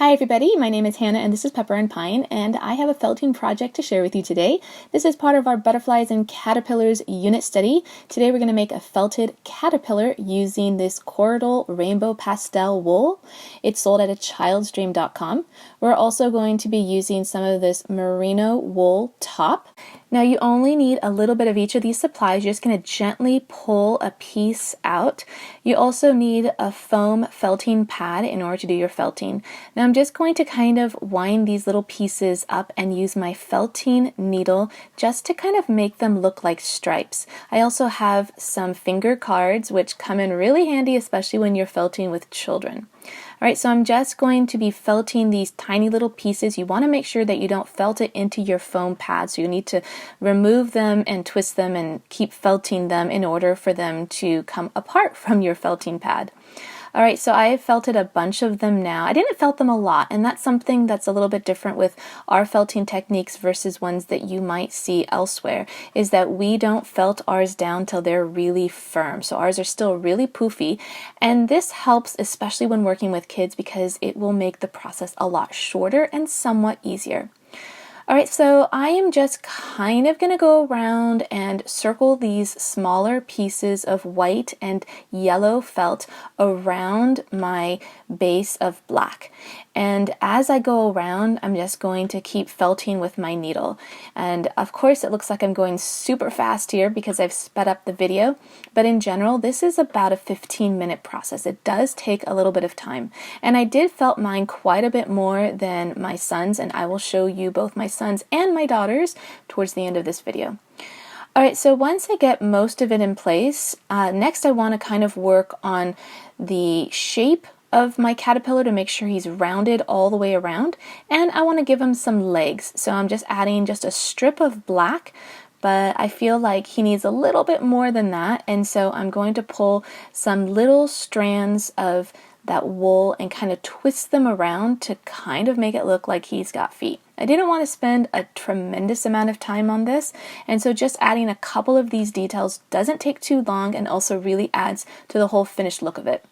Hi everybody, my name is Hannah and this is Pepper and Pine, and I have a felting project to share with you today. This is part of our Butterflies and Caterpillars unit study. Today we're going to make a felted caterpillar using this Corriedale rainbow pastel wool. It's sold at childsdream.com. We're also going to be using some of this merino wool top. Now you only need a little bit of each of these supplies. You're just going to gently pull a piece out. You also need a foam felting pad in order to do your felting. Now I'm just going to kind of wind these little pieces up and use my felting needle just to kind of make them look like stripes. I also have some finger cards which come in really handy, especially when you're felting with children. Alright, so I'm just going to be felting these tiny little pieces. You want to make sure that you don't felt it into your foam pad, so you need to remove them and twist them and keep felting them in order for them to come apart from your felting pad. Alright, so I have felted a bunch of them now. I didn't felt them a lot, and that's something that's a little bit different with our felting techniques versus ones that you might see elsewhere, is that we don't felt ours down till they're really firm. So ours are still really poofy, and this helps especially when working with kids because it will make the process a lot shorter and somewhat easier. Alright, so I am just kind of going to go around and circle these smaller pieces of white and yellow felt around my base of black. And as I go around, I'm just going to keep felting with my needle. And of course, it looks like I'm going super fast here because I've sped up the video. But in general, this is about a 15-minute process. It does take a little bit of time. And I did felt mine quite a bit more than my son's, and I will show you both my son's and my daughter's towards the end of this video. Alright, so once I get most of it in place, next I want to kind of work on the shape of my caterpillar to make sure he's rounded all the way around, and I want to give him some legs. So I'm just adding just a strip of black, but I feel like he needs a little bit more than that, and so I'm going to pull some little strands of that wool and kind of twist them around to kind of make it look like he's got feet. I didn't want to spend a tremendous amount of time on this, and so just adding a couple of these details doesn't take too long and also really adds to the whole finished look of it.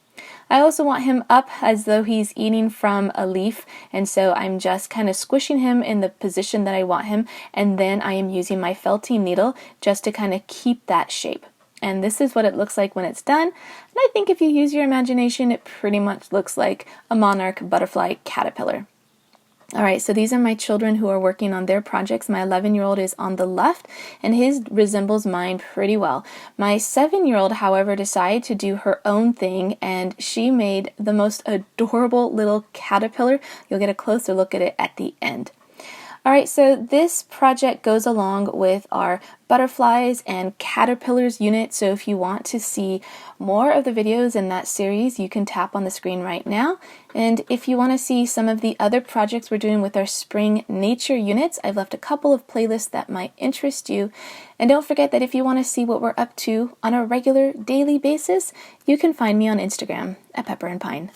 I also want him up as though he's eating from a leaf, and so I'm just kind of squishing him in the position that I want him, and then I am using my felting needle just to kind of keep that shape. And this is what it looks like when it's done, and I think if you use your imagination, it pretty much looks like a monarch butterfly caterpillar. Alright, so these are my children who are working on their projects. My 11-year-old is on the left, and his resembles mine pretty well. My 7-year-old, however, decided to do her own thing, and she made the most adorable little caterpillar. You'll get a closer look at it at the end. Alright, so this project goes along with our Butterflies and Caterpillars unit, so if you want to see more of the videos in that series, you can tap on the screen right now. And if you want to see some of the other projects we're doing with our Spring Nature units, I've left a couple of playlists that might interest you. And don't forget that if you want to see what we're up to on a regular daily basis, you can find me on Instagram at Pepper and Pine.